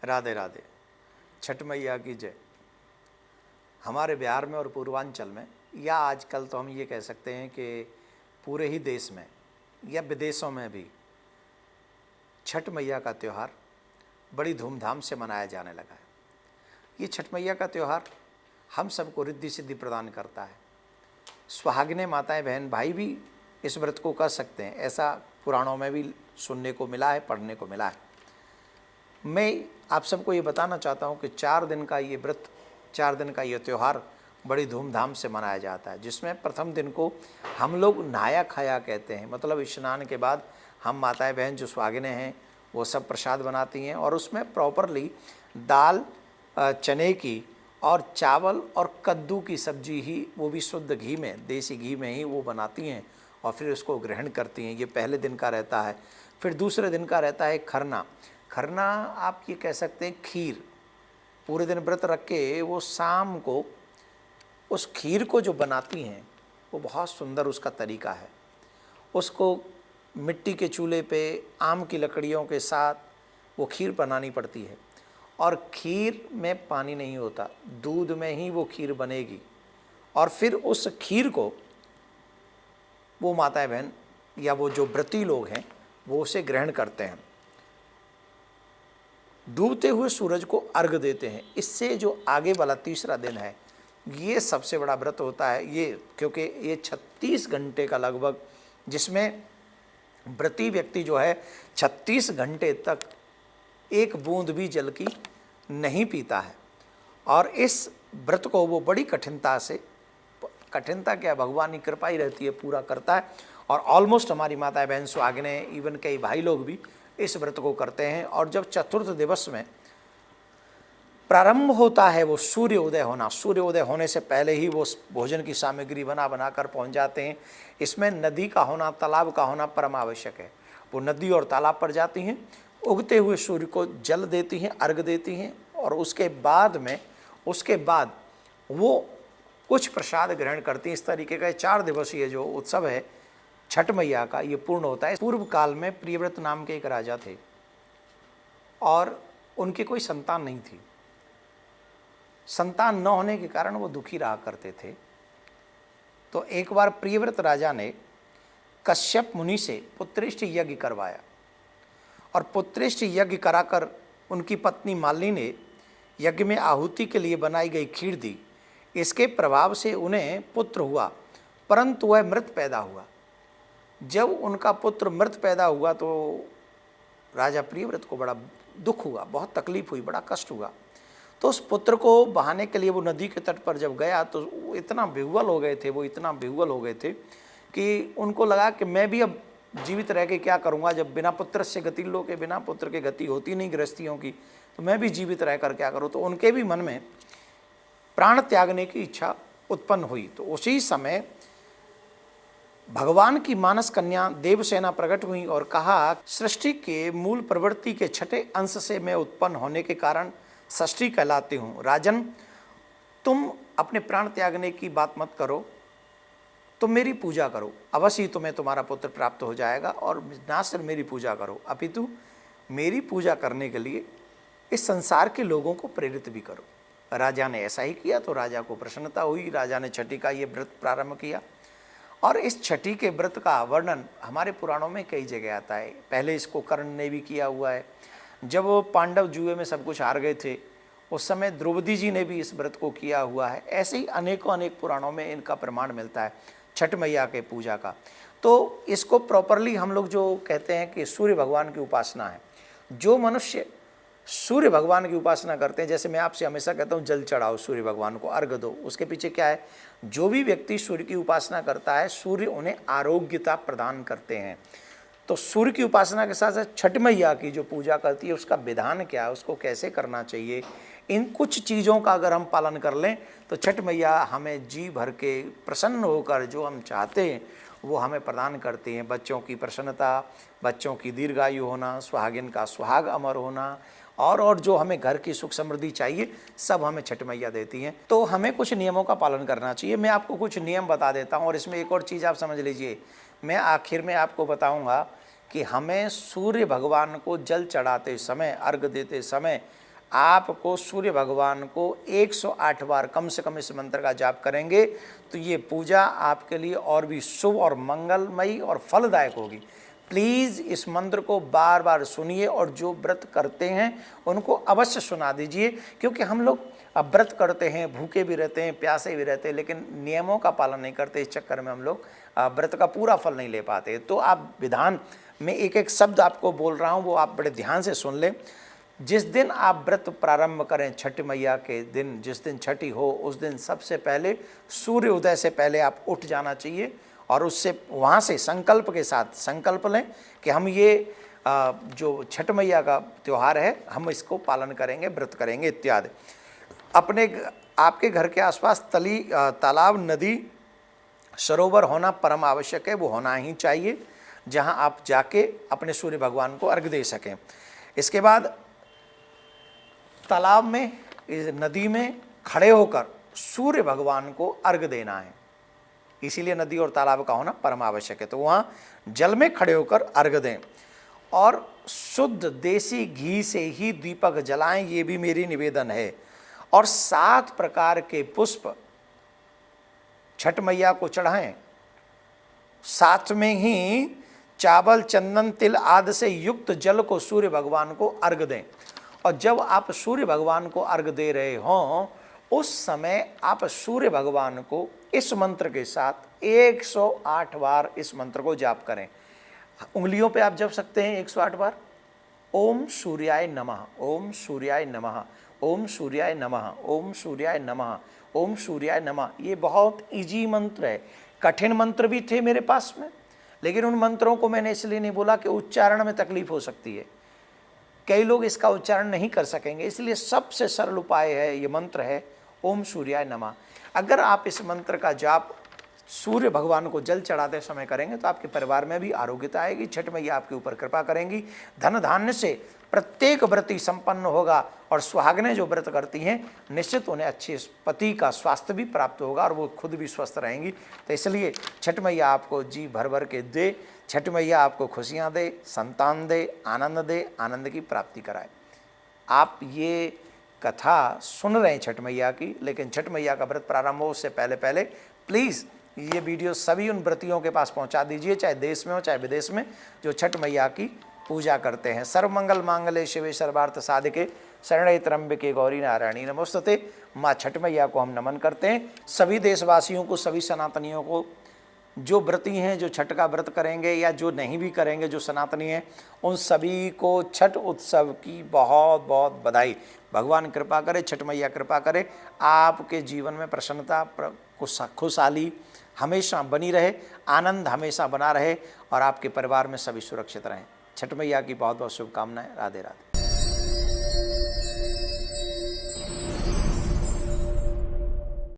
राधे राधे। छठ मैया की जय। हमारे बिहार में और पूर्वांचल में, या आजकल तो हम ये कह सकते हैं कि पूरे ही देश में या विदेशों में भी छठ मैया का त्यौहार बड़ी धूमधाम से मनाया जाने लगा है। ये छठ मैया का त्यौहार हम सबको रिद्धि सिद्धि प्रदान करता है। सुहागिनें माताएं बहन भाई भी इस व्रत को कर सकते हैं, ऐसा पुराणों में भी सुनने को मिला है, पढ़ने को मिला है। मैं आप सबको ये बताना चाहता हूँ कि 4 दिन का ये व्रत, 4 दिन का ये त्यौहार बड़ी धूमधाम से मनाया जाता है, जिसमें प्रथम दिन को हम लोग नहाया खाया कहते हैं। मतलब स्नान के बाद हम माताएं बहन जो सुहागिनें हैं वो सब प्रसाद बनाती हैं और उसमें प्रॉपरली दाल, चने की और चावल और कद्दू की सब्जी ही, वो भी शुद्ध घी में, देसी घी में ही वो बनाती हैं और फिर उसको ग्रहण करती हैं। ये पहले दिन का रहता है। फिर दूसरे दिन का रहता है खरना। खरना आप ये कह सकते हैं खीर। पूरे दिन व्रत रख के वो शाम को उस खीर को जो बनाती हैं वो बहुत सुंदर उसका तरीका है। उसको मिट्टी के चूल्हे पे आम की लकड़ियों के साथ वो खीर बनानी पड़ती है और खीर में पानी नहीं होता, दूध में ही वो खीर बनेगी और फिर उस खीर को वो माताएं बहन या वो जो व्रती लोग हैं वो उसे ग्रहण करते हैं। डूबते हुए सूरज को अर्घ देते हैं। इससे जो आगे वाला तीसरा दिन है ये सबसे बड़ा व्रत होता है ये, क्योंकि ये 36 घंटे का लगभग, जिसमें व्रती व्यक्ति जो है 36 घंटे तक एक बूंद भी जल की नहीं पीता है और इस व्रत को वो बड़ी कठिनता से, कठिनता क्या, भगवान की कृपा ही रहती है, पूरा करता है। और ऑलमोस्ट हमारी माताएं बहन सुहागिनें, इवन कई भाई लोग भी इस व्रत को करते हैं। और जब चतुर्थ दिवस में प्रारंभ होता है वो सूर्य उदय होना, सूर्य उदय होने से पहले ही वो भोजन की सामग्री बना कर पहुंच जाते हैं। इसमें नदी का होना, तालाब का होना परम आवश्यक है। वो नदी और तालाब पर जाती हैं, उगते हुए सूर्य को जल देती हैं, अर्घ देती हैं और उसके बाद वो कुछ प्रसाद ग्रहण करती हैं। इस तरीके का 4 दिवसीय जो उत्सव है छठ मैया का, ये पूर्ण होता है। पूर्व काल में प्रियव्रत नाम के एक राजा थे और उनकी कोई संतान नहीं थी। संतान न होने के कारण वो दुखी रहा करते थे। तो एक बार प्रियव्रत राजा ने कश्यप मुनि से पुत्रेष्टि यज्ञ करवाया और पुत्रेष्टि यज्ञ कराकर उनकी पत्नी मालिनी ने यज्ञ में आहुति के लिए बनाई गई खीर दी। इसके प्रभाव से उन्हें पुत्र हुआ, परंतु वह मृत पैदा हुआ। जब उनका पुत्र मृत पैदा हुआ तो राजा प्रियव्रत को बड़ा दुख हुआ, बहुत तकलीफ हुई, बड़ा कष्ट हुआ। तो उस पुत्र को बहाने के लिए वो नदी के तट पर जब गया तो वो इतना विह्वल हो गए थे कि उनको लगा कि मैं भी अब जीवित रह के क्या करूँगा, जब बिना पुत्र से गति लोके, बिना पुत्र के गति होती नहीं गृहस्थियों की, तो मैं भी जीवित रह कर क्या करूँ। तो उनके भी मन में प्राण त्यागने की इच्छा उत्पन्न हुई। तो उसी समय भगवान की मानस कन्या देवसेना प्रकट हुई और कहा, सृष्टि के मूल प्रवृत्ति के छठे अंश से मैं उत्पन्न होने के कारण षष्ठी कहलाती हूँ। राजन, तुम अपने प्राण त्यागने की बात मत करो, तुम मेरी पूजा करो, अवश्य ही तुम्हें तुम्हारा पुत्र प्राप्त हो जाएगा और ना सिर्फ मेरी पूजा करो अपितु मेरी पूजा करने के लिए इस संसार के लोगों को प्रेरित भी करो। राजा ने ऐसा ही किया तो राजा को प्रसन्नता हुई। राजा ने छठी का ये व्रत प्रारंभ किया और इस छठी के व्रत का वर्णन हमारे पुराणों में कई जगह आता है। पहले इसको कर्ण ने भी किया हुआ है। जब वो पांडव जुए में सब कुछ हार गए थे उस समय द्रौपदी जी ने भी इस व्रत को किया हुआ है। ऐसे ही अनेक पुराणों में इनका प्रमाण मिलता है छठ मैया के पूजा का। तो इसको प्रॉपरली हम लोग जो कहते हैं कि सूर्य भगवान की उपासना है। जो मनुष्य सूर्य भगवान की उपासना करते हैं, जैसे मैं आपसे हमेशा कहता हूँ जल चढ़ाओ, सूर्य भगवान को अर्घ दो, उसके पीछे क्या है, जो भी व्यक्ति सूर्य की उपासना करता है सूर्य उन्हें आरोग्यता प्रदान करते हैं। तो सूर्य की उपासना के साथ साथ छठ मैया की जो पूजा करती है उसका विधान क्या है, उसको कैसे करना चाहिए, इन कुछ चीज़ों का अगर हम पालन कर लें तो छठ मैया हमें जी भर के प्रसन्न होकर जो हम चाहते हैं वो हमें प्रदान करती हैं। बच्चों की प्रसन्नता, बच्चों की दीर्घायु होना, सुहागिन का सुहाग अमर होना और जो हमें घर की सुख समृद्धि चाहिए सब हमें छठ मैया देती हैं। तो हमें कुछ नियमों का पालन करना चाहिए। मैं आपको कुछ नियम बता देता हूँ और इसमें एक और चीज़ आप समझ लीजिए। मैं आखिर में आपको बताऊँगा कि हमें सूर्य भगवान को जल चढ़ाते समय, अर्घ देते समय आपको सूर्य भगवान को 108 बार कम से कम इस मंत्र का जाप करेंगे तो ये पूजा आपके लिए और भी शुभ और मंगलमयी और फलदायक होगी। प्लीज़ इस मंत्र को बार बार सुनिए और जो व्रत करते हैं उनको अवश्य सुना दीजिए, क्योंकि हम लोग अब व्रत करते हैं, भूखे भी रहते हैं, प्यासे भी रहते हैं, लेकिन नियमों का पालन नहीं करते। इस चक्कर में हम लोग व्रत का पूरा फल नहीं ले पाते। तो आप विधान में एक एक शब्द आपको बोल रहा हूँ, वो आप बड़े ध्यान से सुन लें। जिस दिन आप व्रत प्रारंभ करें, छठ मैया के दिन, जिस दिन छठी हो, उस दिन सबसे पहले सूर्य उदय से पहले आप उठ जाना चाहिए और उससे वहाँ से संकल्प के साथ संकल्प लें कि हम ये जो छठ मैया का त्यौहार है हम इसको पालन करेंगे, व्रत करेंगे इत्यादि। अपने आपके घर के आसपास तालाब, नदी, सरोवर होना परम आवश्यक है, वो होना ही चाहिए, जहाँ आप जाके अपने सूर्य भगवान को अर्घ दे सकें। इसके बाद तालाब में, इस नदी में खड़े होकर सूर्य भगवान को अर्घ देना है, इसीलिए नदी और तालाब का होना परम आवश्यक है। तो वहाँ जल में खड़े होकर अर्घ दें और शुद्ध देसी घी से ही दीपक जलाएं, ये भी मेरी निवेदन है। और 7 प्रकार के पुष्प छठ मैया को चढ़ाएं, साथ में ही चावल, चंदन, तिल आदि से युक्त जल को सूर्य भगवान को अर्घ दें। और जब आप सूर्य भगवान को अर्घ दे रहे हों उस समय आप सूर्य भगवान को इस मंत्र के साथ 108 बार इस मंत्र को जाप करें। उंगलियों पे आप जप सकते हैं 108 बार। ओम सूर्याय नमः, ओम सूर्याय नमः, ओम सूर्याय नमः, ओम सूर्याय नमः, ओम सूर्याय नमः। ये बहुत इजी मंत्र है। कठिन मंत्र भी थे मेरे पास में, लेकिन उन मंत्रों को मैंने इसलिए नहीं बोला कि उच्चारण में तकलीफ हो सकती है, कई लोग इसका उच्चारण नहीं कर सकेंगे, इसलिए सबसे सरल उपाय है, ये मंत्र है ओम सूर्याय नमः। अगर आप इस मंत्र का जाप सूर्य भगवान को जल चढ़ाते समय करेंगे तो आपके परिवार में भी आरोग्यता आएगी, छठ मैया आपके ऊपर कृपा करेंगी, धन धान्य से प्रत्येक व्रती संपन्न होगा और सुहागनें जो व्रत करती हैं निश्चित उन्हें अच्छे पति का स्वास्थ्य भी प्राप्त होगा और वो खुद भी स्वस्थ रहेंगी। तो इसलिए छठ मैया आपको जी भर भर के दे, छठ मैया आपको खुशियाँ दे, संतान दे, आनंद की प्राप्ति कराए। आप ये कथा सुन रहे हैं छठ मैया की, लेकिन छठ मैया का व्रत प्रारंभ हो उससे पहले पहले प्लीज़ ये वीडियो सभी उन व्रतियों के पास पहुंचा दीजिए, चाहे देश में हो चाहे विदेश में, जो छठ मैया की पूजा करते हैं। सर्वमंगल मांगल्ये शिवे सर्वार्थ साधिके शरण्ये त्र्यंबके गौरी नारायणी नमोस्तुते। माँ छठ मैया को हम नमन करते हैं। सभी देशवासियों को, सभी सनातनियों को, जो व्रती हैं, जो छठ का व्रत करेंगे या जो नहीं भी करेंगे, जो सनातनी हैं, उन सभी को छठ उत्सव की बहुत बहुत बधाई। भगवान कृपा करे, छठ मैया कृपा करे, आपके जीवन में प्रसन्नता, खुशहाली हमेशा बनी रहे, आनंद हमेशा बना रहे और आपके परिवार में सभी सुरक्षित रहें। छठ मैया की बहुत बहुत शुभकामनाएं। राधे राधे।